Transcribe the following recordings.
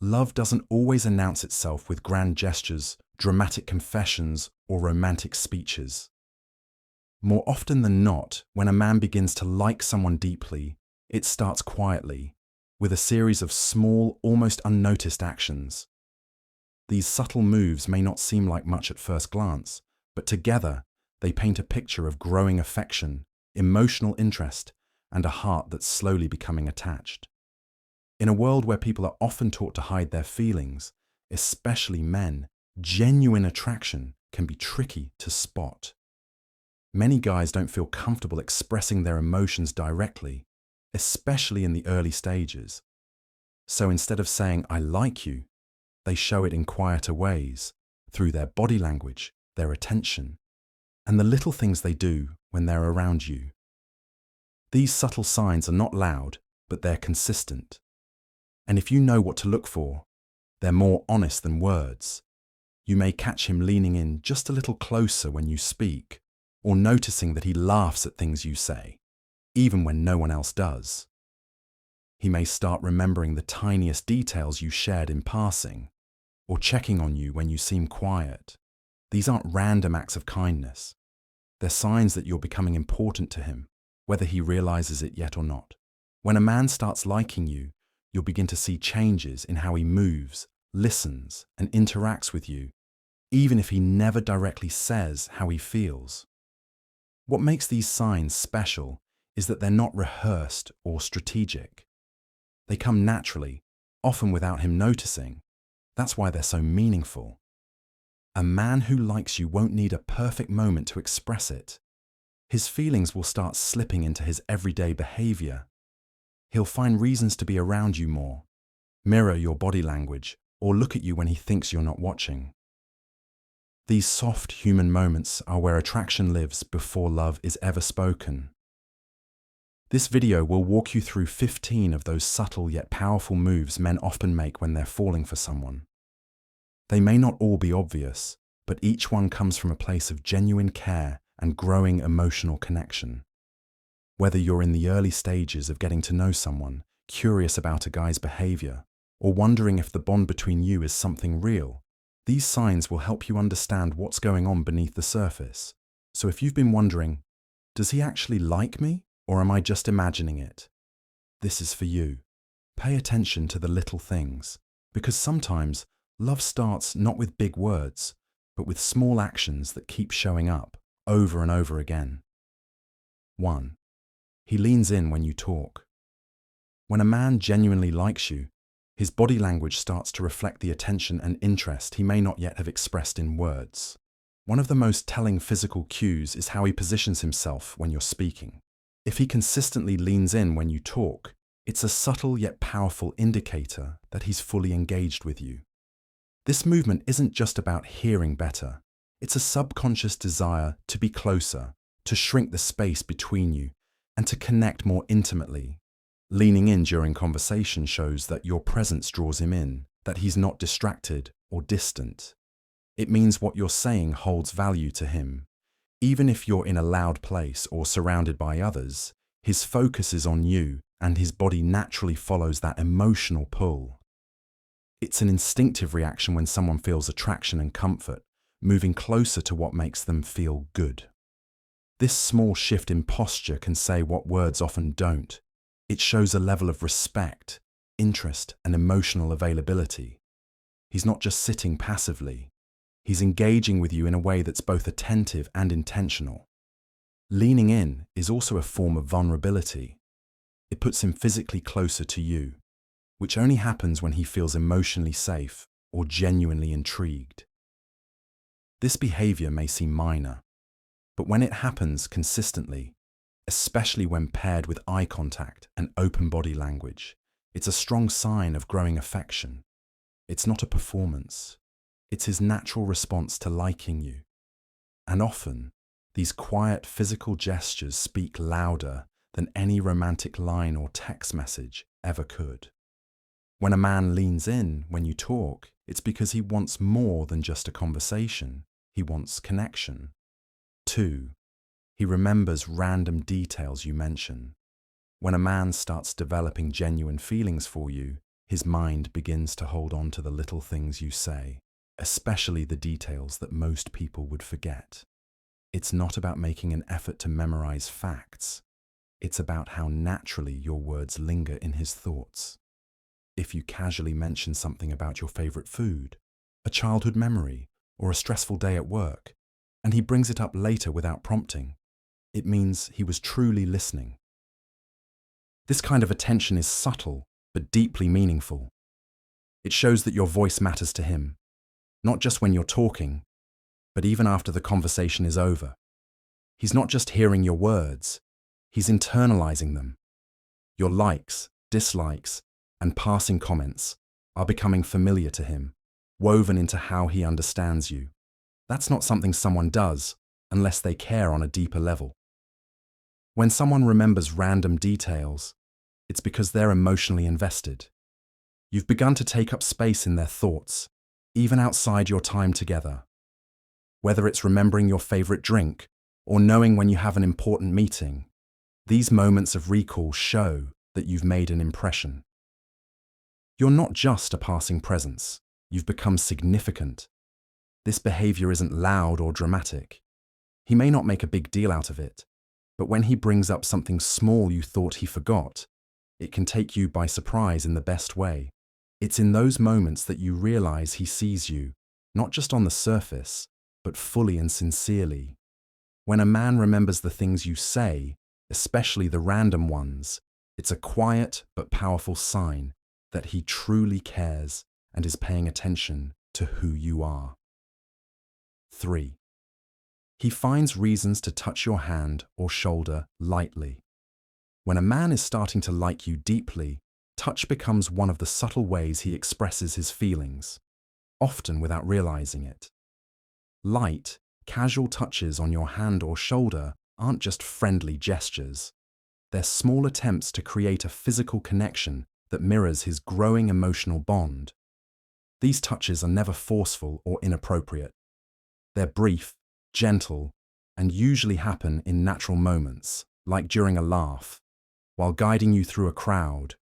Love doesn't always announce itself with grand gestures, dramatic confessions, or romantic speeches. More often than not, when a man begins to like someone deeply, it starts quietly, with a series of small, almost unnoticed actions. These subtle moves may not seem like much at first glance, but together they paint a picture of growing affection, emotional interest, and a heart that's slowly becoming attached. In a world where people are often taught to hide their feelings, especially men, genuine attraction can be tricky to spot. Many guys don't feel comfortable expressing their emotions directly, especially in the early stages. So instead of saying, "I like you," they show it in quieter ways, through their body language, their attention, and the little things they do when they're around you. These subtle signs are not loud, but they're consistent. And if you know what to look for, they're more honest than words. You may catch him leaning in just a little closer when you speak, or noticing that he laughs at things you say, even when no one else does. He may start remembering the tiniest details you shared in passing, or checking on you when you seem quiet. These aren't random acts of kindness. They're signs that you're becoming important to him, whether he realizes it yet or not. When a man starts liking you, you'll begin to see changes in how he moves, listens, and interacts with you, even if he never directly says how he feels. What makes these signs special is that they're not rehearsed or strategic. They come naturally, often without him noticing. That's why they're so meaningful. A man who likes you won't need a perfect moment to express it. His feelings will start slipping into his everyday behavior. He'll find reasons to be around you more, mirror your body language, or look at you when he thinks you're not watching. These soft human moments are where attraction lives before love is ever spoken. This video will walk you through 15 of those subtle yet powerful moves men often make when they're falling for someone. They may not all be obvious, but each one comes from a place of genuine care and growing emotional connection. Whether you're in the early stages of getting to know someone, curious about a guy's behavior, or wondering if the bond between you is something real, these signs will help you understand what's going on beneath the surface. So if you've been wondering, does he actually like me, or am I just imagining it? This is for you. Pay attention to the little things, because sometimes love starts not with big words, but with small actions that keep showing up over and over again. 1. He leans in when you talk. When a man genuinely likes you, his body language starts to reflect the attention and interest he may not yet have expressed in words. One of the most telling physical cues is how he positions himself when you're speaking. If he consistently leans in when you talk, it's a subtle yet powerful indicator that he's fully engaged with you. This movement isn't just about hearing better. It's a subconscious desire to be closer, to shrink the space between you, and to connect more intimately. Leaning in during conversation shows that your presence draws him in, that he's not distracted or distant. It means what you're saying holds value to him. Even if you're in a loud place or surrounded by others, his focus is on you, and his body naturally follows that emotional pull. It's an instinctive reaction when someone feels attraction and comfort, moving closer to what makes them feel good. This small shift in posture can say what words often don't. It shows a level of respect, interest, and emotional availability. He's not just sitting passively. He's engaging with you in a way that's both attentive and intentional. Leaning in is also a form of vulnerability. It puts him physically closer to you, which only happens when he feels emotionally safe or genuinely intrigued. This behavior may seem minor, but when it happens consistently, especially when paired with eye contact and open body language, it's a strong sign of growing affection. It's not a performance. It's his natural response to liking you. And often, these quiet physical gestures speak louder than any romantic line or text message ever could. When a man leans in when you talk, it's because he wants more than just a conversation. He wants connection. 2. He remembers random details you mention. When a man starts developing genuine feelings for you, his mind begins to hold on to the little things you say, especially the details that most people would forget. It's not about making an effort to memorize facts. It's about how naturally your words linger in his thoughts. If you casually mention something about your favorite food, a childhood memory, or a stressful day at work, and he brings it up later without prompting, it means he was truly listening. This kind of attention is subtle, but deeply meaningful. It shows that your voice matters to him, not just when you're talking, but even after the conversation is over. He's not just hearing your words, he's internalizing them. Your likes, dislikes, and passing comments are becoming familiar to him, woven into how he understands you. That's not something someone does unless they care on a deeper level. When someone remembers random details, it's because they're emotionally invested. You've begun to take up space in their thoughts, even outside your time together. Whether it's remembering your favorite drink or knowing when you have an important meeting, these moments of recall show that you've made an impression. You're not just a passing presence, you've become significant. This behavior isn't loud or dramatic. He may not make a big deal out of it, but when he brings up something small you thought he forgot, it can take you by surprise in the best way. It's in those moments that you realize he sees you, not just on the surface, but fully and sincerely. When a man remembers the things you say, especially the random ones, it's a quiet but powerful sign that he truly cares and is paying attention to who you are. 3. He finds reasons to touch your hand or shoulder lightly. When a man is starting to like you deeply, touch becomes one of the subtle ways he expresses his feelings, often without realizing it. Light, casual touches on your hand or shoulder aren't just friendly gestures. They're small attempts to create a physical connection that mirrors his growing emotional bond. These touches are never forceful or inappropriate. They're brief, gentle, and usually happen in natural moments, like during a laugh, while guiding you through a crowd,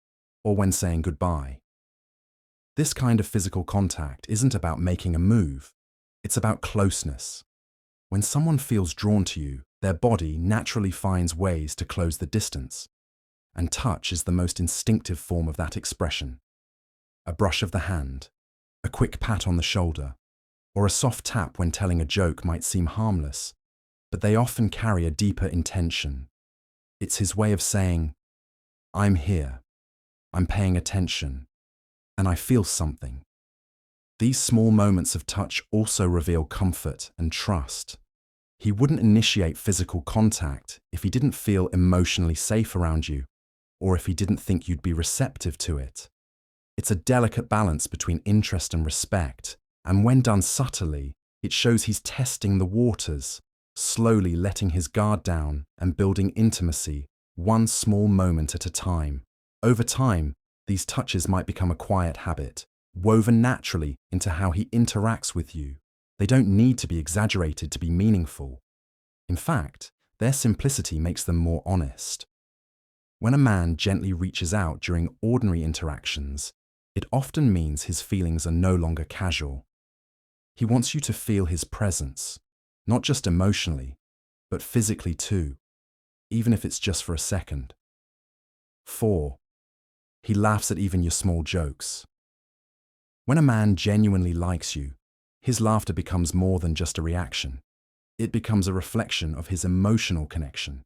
or when saying goodbye. This kind of physical contact isn't about making a move, it's about closeness. When someone feels drawn to you, their body naturally finds ways to close the distance, and touch is the most instinctive form of that expression. A brush of the hand, a quick pat on the shoulder, or a soft tap when telling a joke might seem harmless, but they often carry a deeper intention. It's his way of saying, "I'm here, I'm paying attention, and I feel something." These small moments of touch also reveal comfort and trust. He wouldn't initiate physical contact if he didn't feel emotionally safe around you, or if he didn't think you'd be receptive to it. It's a delicate balance between interest and respect, and when done subtly, it shows he's testing the waters, slowly letting his guard down and building intimacy, one small moment at a time. Over time, these touches might become a quiet habit, woven naturally into how he interacts with you. They don't need to be exaggerated to be meaningful. In fact, their simplicity makes them more honest. When a man gently reaches out during ordinary interactions, it often means his feelings are no longer casual. He wants you to feel his presence, not just emotionally, but physically too, even if it's just for a second. 4. He laughs at even your small jokes. When a man genuinely likes you, his laughter becomes more than just a reaction. It becomes a reflection of his emotional connection.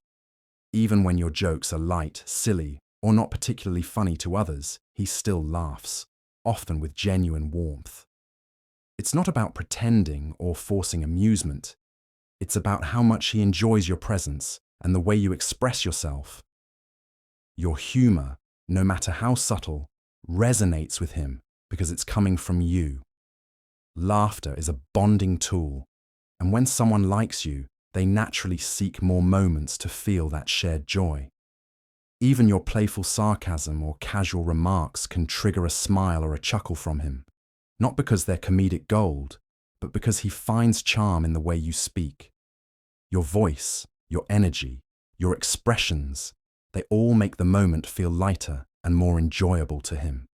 Even when your jokes are light, silly, or not particularly funny to others, he still laughs, often with genuine warmth. It's not about pretending or forcing amusement. It's about how much he enjoys your presence and the way you express yourself. Your humor, no matter how subtle, resonates with him because it's coming from you. Laughter is a bonding tool, and when someone likes you, they naturally seek more moments to feel that shared joy. Even your playful sarcasm or casual remarks can trigger a smile or a chuckle from him, not because they're comedic gold, but because he finds charm in the way you speak. Your voice, your energy, your expressions, they all make the moment feel lighter and more enjoyable to him.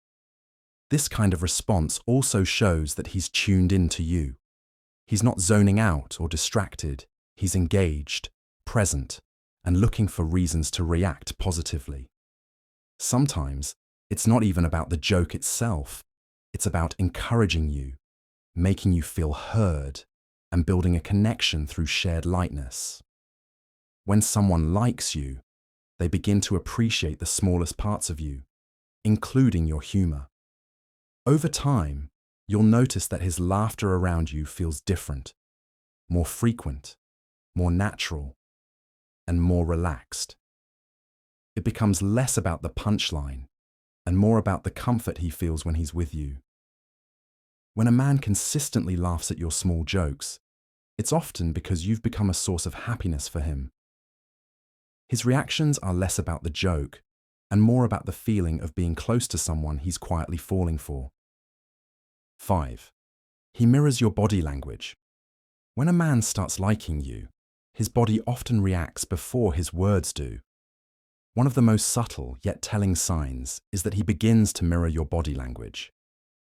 This kind of response also shows that he's tuned in to you. He's not zoning out or distracted. He's engaged, present, and looking for reasons to react positively. Sometimes, it's not even about the joke itself. It's about encouraging you, making you feel heard, and building a connection through shared lightness. When someone likes you, they begin to appreciate the smallest parts of you, including your humor. Over time, you'll notice that his laughter around you feels different, more frequent, more natural, and more relaxed. It becomes less about the punchline and more about the comfort he feels when he's with you. When a man consistently laughs at your small jokes, it's often because you've become a source of happiness for him. His reactions are less about the joke and more about the feeling of being close to someone he's quietly falling for. 5. He mirrors your body language. When a man starts liking you, his body often reacts before his words do. One of the most subtle yet telling signs is that he begins to mirror your body language.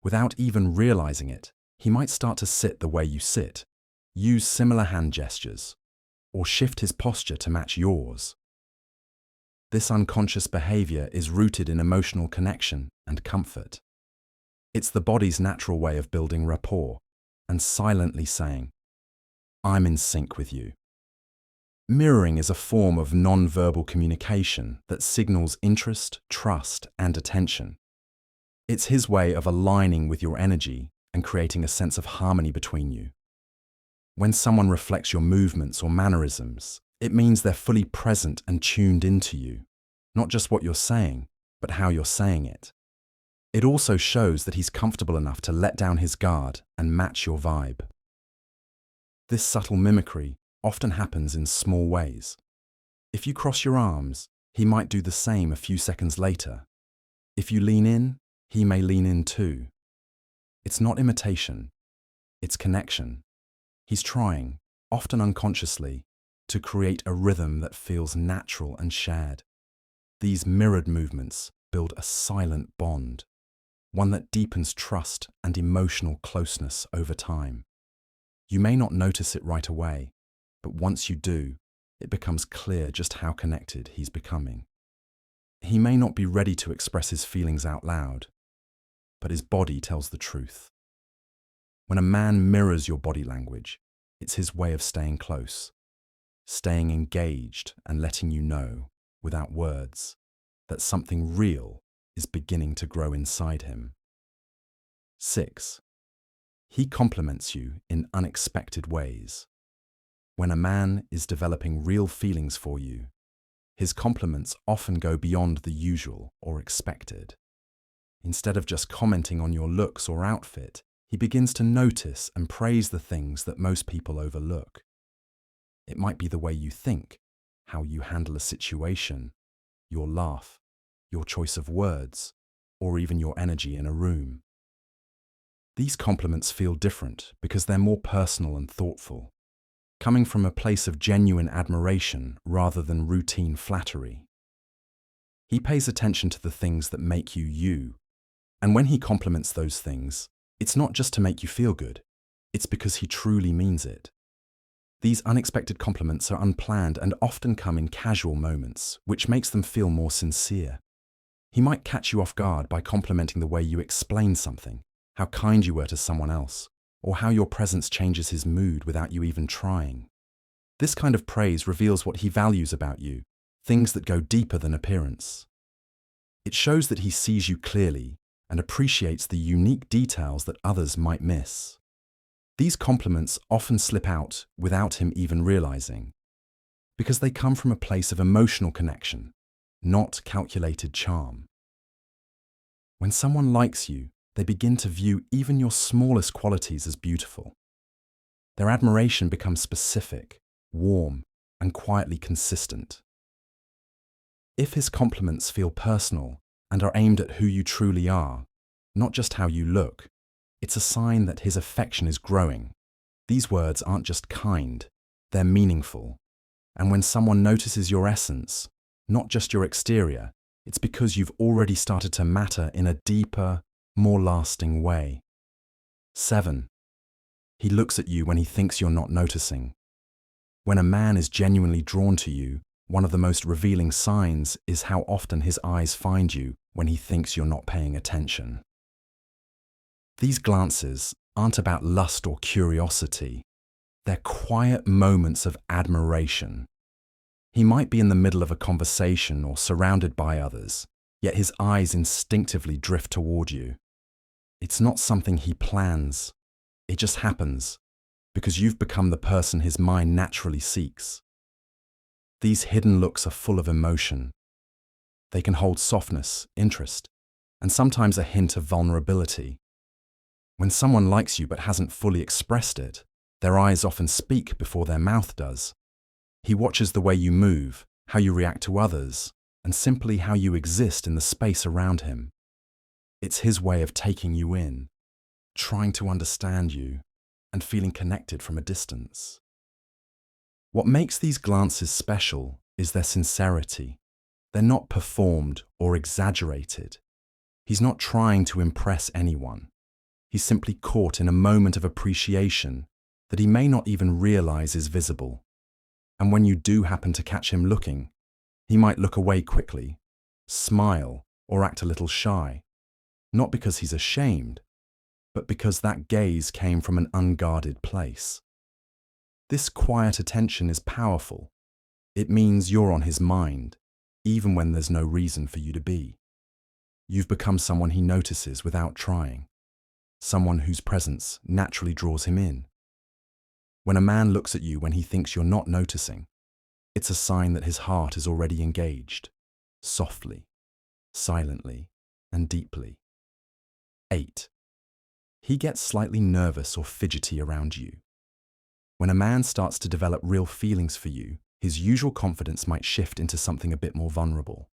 Without even realizing it, he might start to sit the way you sit, use similar hand gestures, or shift his posture to match yours. This unconscious behavior is rooted in emotional connection and comfort. It's the body's natural way of building rapport and silently saying, "I'm in sync with you." Mirroring is a form of non-verbal communication that signals interest, trust, and attention. It's his way of aligning with your energy and creating a sense of harmony between you. When someone reflects your movements or mannerisms, it means they're fully present and tuned into you, not just what you're saying, but how you're saying it. It also shows that he's comfortable enough to let down his guard and match your vibe. This subtle mimicry often happens in small ways. If you cross your arms, he might do the same a few seconds later. If you lean in, he may lean in too. It's not imitation, it's connection. He's trying, often unconsciously, to create a rhythm that feels natural and shared. These mirrored movements build a silent bond, one that deepens trust and emotional closeness over time. You may not notice it right away, but once you do, it becomes clear just how connected he's becoming. He may not be ready to express his feelings out loud, but his body tells the truth. When a man mirrors your body language, it's his way of staying close, staying engaged and letting you know, without words, that something real is beginning to grow inside him. 6. He compliments you in unexpected ways. When a man is developing real feelings for you, his compliments often go beyond the usual or expected. Instead of just commenting on your looks or outfit, he begins to notice and praise the things that most people overlook. It might be the way you think, how you handle a situation, your laugh, your choice of words, or even your energy in a room. These compliments feel different because they're more personal and thoughtful, coming from a place of genuine admiration rather than routine flattery. He pays attention to the things that make you you, and when he compliments those things, it's not just to make you feel good, it's because he truly means it. These unexpected compliments are unplanned and often come in casual moments, which makes them feel more sincere. He might catch you off guard by complimenting the way you explain something, how kind you were to someone else, or how your presence changes his mood without you even trying. This kind of praise reveals what he values about you, things that go deeper than appearance. It shows that he sees you clearly and appreciates the unique details that others might miss. These compliments often slip out without him even realizing, because they come from a place of emotional connection, not calculated charm. When someone likes you, they begin to view even your smallest qualities as beautiful. Their admiration becomes specific, warm, and quietly consistent. If his compliments feel personal and are aimed at who you truly are, not just how you look, it's a sign that his affection is growing. These words aren't just kind, they're meaningful. And when someone notices your essence, not just your exterior, it's because you've already started to matter in a deeper, more lasting way. 7. He looks at you when he thinks you're not noticing. When a man is genuinely drawn to you, one of the most revealing signs is how often his eyes find you when he thinks you're not paying attention. These glances aren't about lust or curiosity. They're quiet moments of admiration. He might be in the middle of a conversation or surrounded by others, yet his eyes instinctively drift toward you. It's not something he plans. It just happens, because you've become the person his mind naturally seeks. These hidden looks are full of emotion. They can hold softness, interest, and sometimes a hint of vulnerability. When someone likes you but hasn't fully expressed it, their eyes often speak before their mouth does. He watches the way you move, how you react to others, and simply how you exist in the space around him. It's his way of taking you in, trying to understand you, and feeling connected from a distance. What makes these glances special is their sincerity. They're not performed or exaggerated. He's not trying to impress anyone. He's simply caught in a moment of appreciation that he may not even realize is visible. And when you do happen to catch him looking, he might look away quickly, smile, or act a little shy. Not because he's ashamed, but because that gaze came from an unguarded place. This quiet attention is powerful. It means you're on his mind, even when there's no reason for you to be. You've become someone he notices without trying, someone whose presence naturally draws him in. When a man looks at you when he thinks you're not noticing, it's a sign that his heart is already engaged, softly, silently, and deeply. 8. He gets slightly nervous or fidgety around you. When a man starts to develop real feelings for you, his usual confidence might shift into something a bit more vulnerable.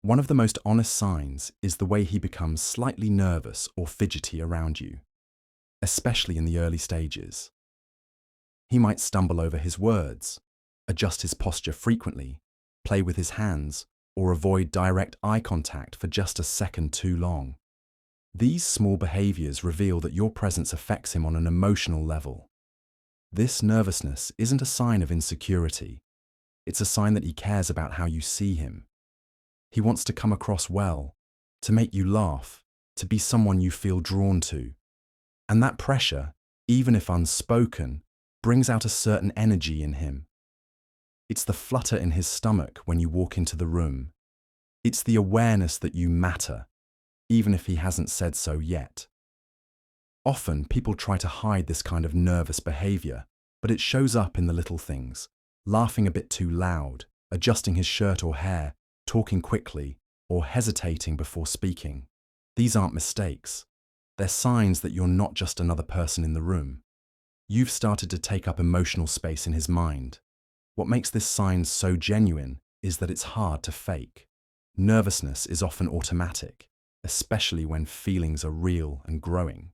One of the most honest signs is the way he becomes slightly nervous or fidgety around you, especially in the early stages. He might stumble over his words, adjust his posture frequently, play with his hands, or avoid direct eye contact for just a second too long. These small behaviors reveal that your presence affects him on an emotional level. This nervousness isn't a sign of insecurity. It's a sign that he cares about how you see him. He wants to come across well, to make you laugh, to be someone you feel drawn to. And that pressure, even if unspoken, brings out a certain energy in him. It's the flutter in his stomach when you walk into the room. It's the awareness that you matter, even if he hasn't said so yet. Often, people try to hide this kind of nervous behavior, but it shows up in the little things: laughing a bit too loud, adjusting his shirt or hair, talking quickly, or hesitating before speaking. These aren't mistakes. They're signs that you're not just another person in the room. You've started to take up emotional space in his mind. What makes this sign so genuine is that it's hard to fake. Nervousness is often automatic, especially when feelings are real and growing.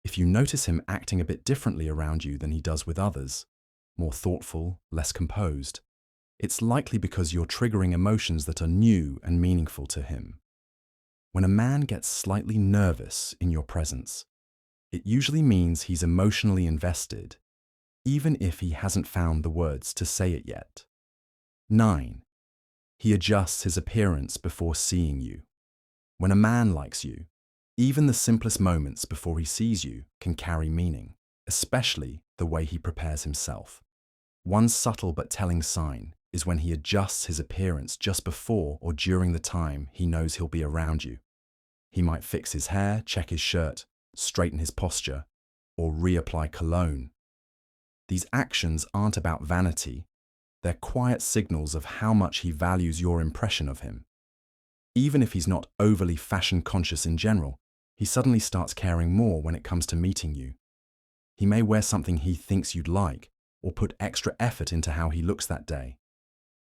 If you notice him acting a bit differently around you than he does with others, more thoughtful, less composed, it's likely because you're triggering emotions that are new and meaningful to him. When a man gets slightly nervous in your presence, it usually means he's emotionally invested, even if he hasn't found the words to say it yet. 9. He adjusts his appearance before seeing you. When a man likes you, even the simplest moments before he sees you can carry meaning, especially the way he prepares himself. One subtle but telling sign is when he adjusts his appearance just before or during the time he knows he'll be around you. He might fix his hair, check his shirt, straighten his posture, or reapply cologne. These actions aren't about vanity. They're quiet signals of how much he values your impression of him. Even if he's not overly fashion conscious in general, he suddenly starts caring more when it comes to meeting you. He may wear something he thinks you'd like, or put extra effort into how he looks that day.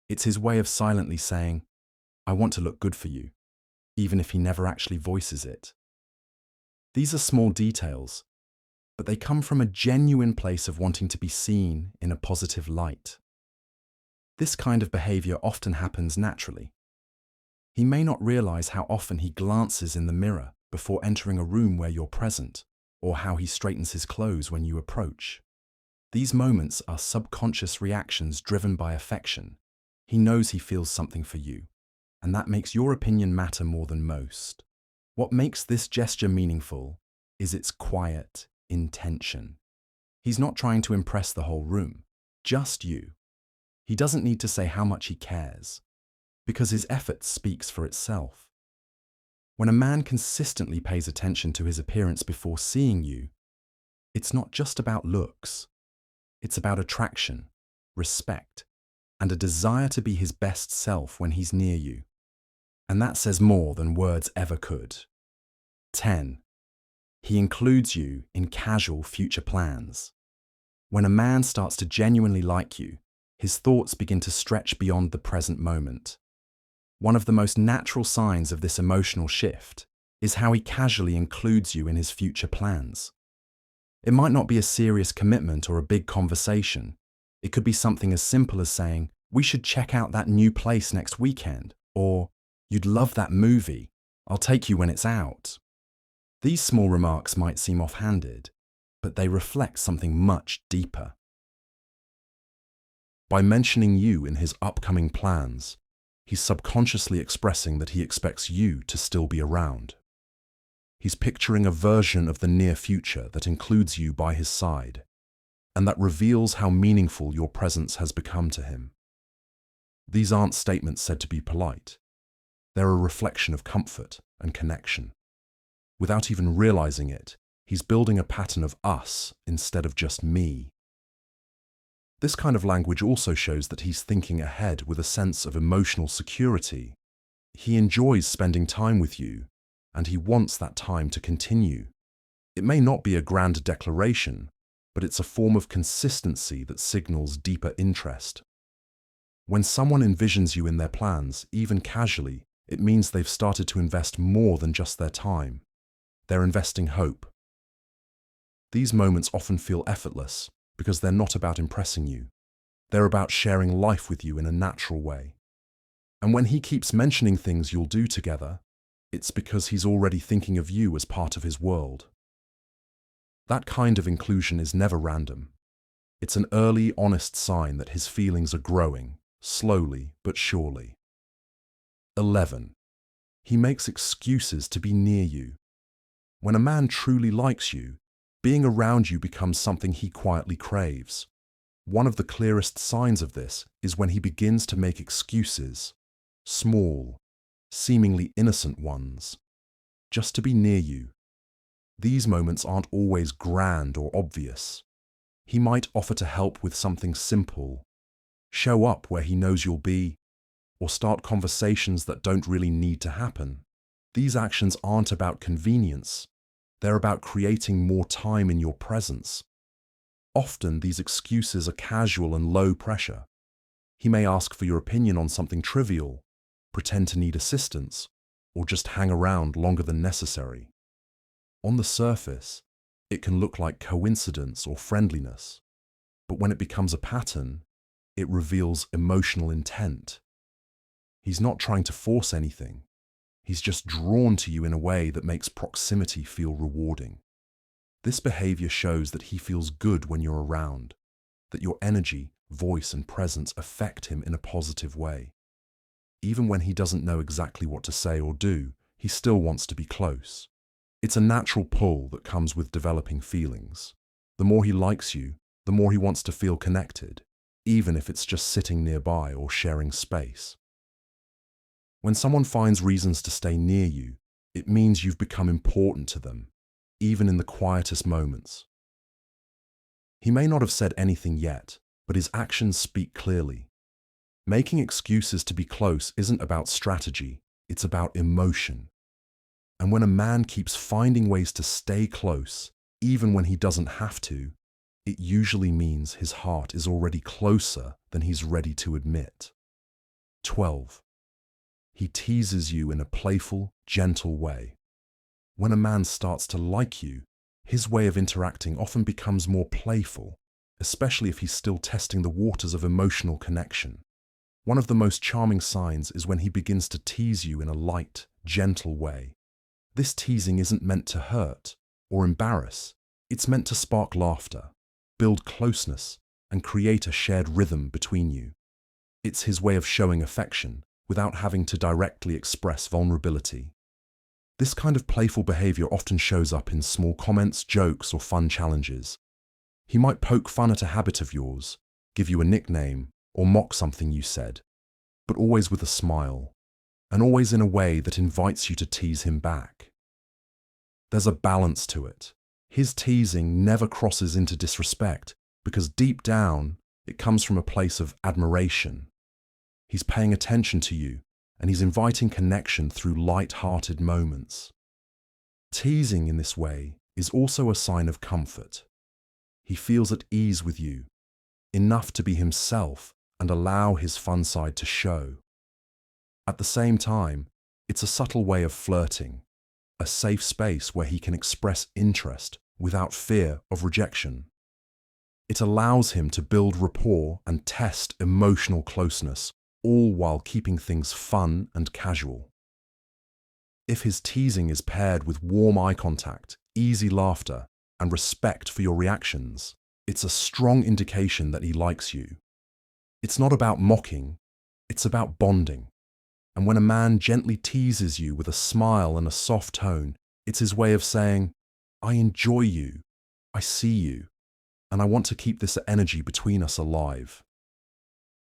It's his way of silently saying, "I want to look good for you," even if he never actually voices it. These are small details, but they come from a genuine place of wanting to be seen in a positive light. This kind of behavior often happens naturally. He may not realize how often he glances in the mirror before entering a room where you're present, or how he straightens his clothes when you approach. These moments are subconscious reactions driven by affection. He knows he feels something for you, and that makes your opinion matter more than most. What makes this gesture meaningful is its quiet intention. He's not trying to impress the whole room, just you. He doesn't need to say how much he cares, because his effort speaks for itself. When a man consistently pays attention to his appearance before seeing you, it's not just about looks. It's about attraction, respect, and a desire to be his best self when he's near you. And that says more than words ever could. 10. He includes you in casual future plans. When a man starts to genuinely like you, his thoughts begin to stretch beyond the present moment. One of the most natural signs of this emotional shift is how he casually includes you in his future plans. It might not be a serious commitment or a big conversation. It could be something as simple as saying, "We should check out that new place next weekend," or "You'd love that movie. I'll take you when it's out." These small remarks might seem offhanded, but they reflect something much deeper. By mentioning you in his upcoming plans, he's subconsciously expressing that he expects you to still be around. He's picturing a version of the near future that includes you by his side, and that reveals how meaningful your presence has become to him. These aren't statements said to be polite. They're a reflection of comfort and connection. Without even realizing it, he's building a pattern of us instead of just me. This kind of language also shows that he's thinking ahead with a sense of emotional security. He enjoys spending time with you, and he wants that time to continue. It may not be a grand declaration, but it's a form of consistency that signals deeper interest. When someone envisions you in their plans, even casually, it means they've started to invest more than just their time. They're investing hope. These moments often feel effortless because they're not about impressing you. They're about sharing life with you in a natural way. And when he keeps mentioning things you'll do together, it's because he's already thinking of you as part of his world. That kind of inclusion is never random. It's an early, honest sign that his feelings are growing, slowly but surely. 11. He makes excuses to be near you. When a man truly likes you, being around you becomes something he quietly craves. One of the clearest signs of this is when he begins to make excuses, small, seemingly innocent ones, just to be near you. These moments aren't always grand or obvious. He might offer to help with something simple, show up where he knows you'll be, or start conversations that don't really need to happen. These actions aren't about convenience. They're about creating more time in your presence. Often these excuses are casual and low pressure. He may ask for your opinion on something trivial, pretend to need assistance, or just hang around longer than necessary. On the surface, it can look like coincidence or friendliness, but when it becomes a pattern, it reveals emotional intent. He's not trying to force anything. He's just drawn to you in a way that makes proximity feel rewarding. This behavior shows that he feels good when you're around, that your energy, voice, and presence affect him in a positive way. Even when he doesn't know exactly what to say or do, he still wants to be close. It's a natural pull that comes with developing feelings. The more he likes you, the more he wants to feel connected, even if it's just sitting nearby or sharing space. When someone finds reasons to stay near you, it means you've become important to them, even in the quietest moments. He may not have said anything yet, but his actions speak clearly. Making excuses to be close isn't about strategy, it's about emotion. And when a man keeps finding ways to stay close, even when he doesn't have to, it usually means his heart is already closer than he's ready to admit. 12. He teases you in a playful, gentle way. When a man starts to like you, his way of interacting often becomes more playful, especially if he's still testing the waters of emotional connection. One of the most charming signs is when he begins to tease you in a light, gentle way. This teasing isn't meant to hurt or embarrass. It's meant to spark laughter, build closeness, and create a shared rhythm between you. It's his way of showing affection without having to directly express vulnerability. This kind of playful behavior often shows up in small comments, jokes, or fun challenges. He might poke fun at a habit of yours, give you a nickname, or mock something you said, but always with a smile, and always in a way that invites you to tease him back. There's a balance to it. His teasing never crosses into disrespect, because deep down, it comes from a place of admiration. He's paying attention to you, and he's inviting connection through light-hearted moments. Teasing in this way is also a sign of comfort. He feels at ease with you, enough to be himself and allow his fun side to show. At the same time, it's a subtle way of flirting, a safe space where he can express interest without fear of rejection. It allows him to build rapport and test emotional closeness, all while keeping things fun and casual. If his teasing is paired with warm eye contact, easy laughter, and respect for your reactions, it's a strong indication that he likes you. It's not about mocking, it's about bonding. And when a man gently teases you with a smile and a soft tone, it's his way of saying, "I enjoy you, I see you, and I want to keep this energy between us alive."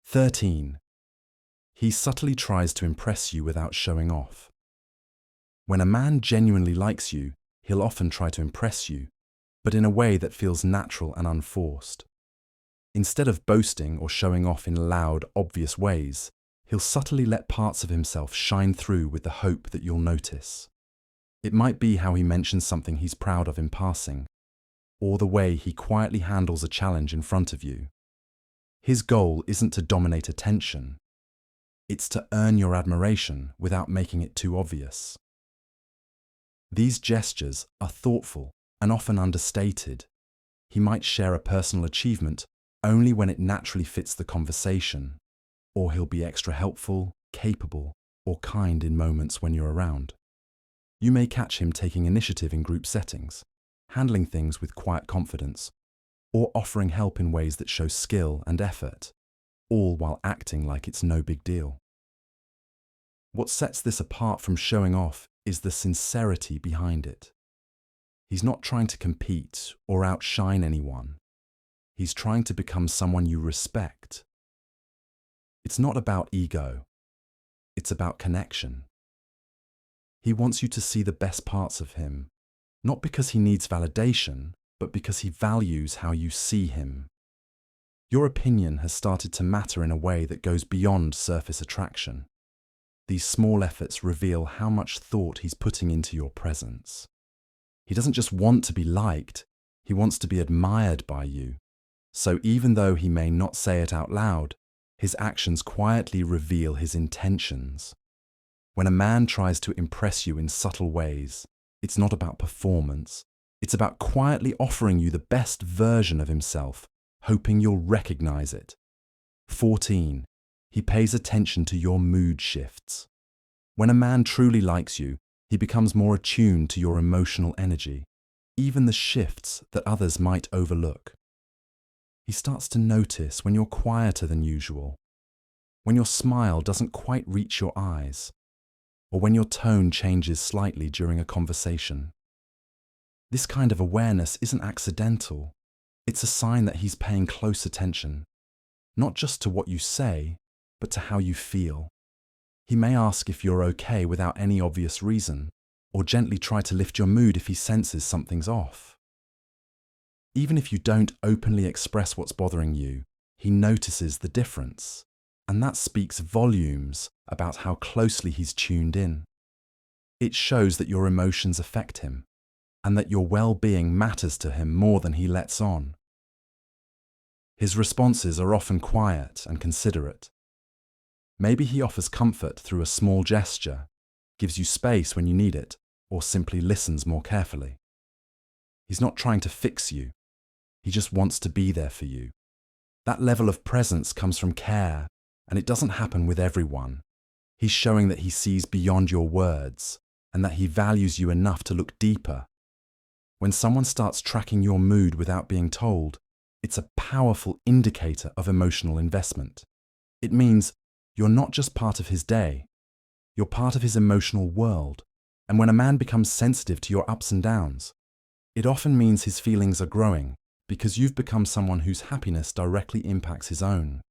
13. He subtly tries to impress you without showing off. When a man genuinely likes you, he'll often try to impress you, but in a way that feels natural and unforced. Instead of boasting or showing off in loud, obvious ways, he'll subtly let parts of himself shine through with the hope that you'll notice. It might be how he mentions something he's proud of in passing, or the way he quietly handles a challenge in front of you. His goal isn't to dominate attention. It's to earn your admiration without making it too obvious. These gestures are thoughtful and often understated. He might share a personal achievement only when it naturally fits the conversation, or he'll be extra helpful, capable, or kind in moments when you're around. You may catch him taking initiative in group settings, handling things with quiet confidence, or offering help in ways that show skill and effort, all while acting like it's no big deal. What sets this apart from showing off is the sincerity behind it. He's not trying to compete or outshine anyone. He's trying to become someone you respect. It's not about ego. It's about connection. He wants you to see the best parts of him, not because he needs validation, but because he values how you see him. Your opinion has started to matter in a way that goes beyond surface attraction. These small efforts reveal how much thought he's putting into your presence. He doesn't just want to be liked, he wants to be admired by you. So even though he may not say it out loud, his actions quietly reveal his intentions. When a man tries to impress you in subtle ways, it's not about performance. It's about quietly offering you the best version of himself, hoping you'll recognize it. 14. He pays attention to your mood shifts. When a man truly likes you, he becomes more attuned to your emotional energy, even the shifts that others might overlook. He starts to notice when you're quieter than usual, when your smile doesn't quite reach your eyes, or when your tone changes slightly during a conversation. This kind of awareness isn't accidental. It's a sign that he's paying close attention, not just to what you say, but to how you feel. He may ask if you're okay without any obvious reason, or gently try to lift your mood if he senses something's off. Even if you don't openly express what's bothering you, he notices the difference, and that speaks volumes about how closely he's tuned in. It shows that your emotions affect him, and that your well-being matters to him more than he lets on. His responses are often quiet and considerate. Maybe he offers comfort through a small gesture, gives you space when you need it, or simply listens more carefully. He's not trying to fix you. He just wants to be there for you. That level of presence comes from care, and it doesn't happen with everyone. He's showing that he sees beyond your words, and that he values you enough to look deeper. When someone starts tracking your mood without being told, it's a powerful indicator of emotional investment. It means you're not just part of his day, you're part of his emotional world. And when a man becomes sensitive to your ups and downs, it often means his feelings are growing because you've become someone whose happiness directly impacts his own.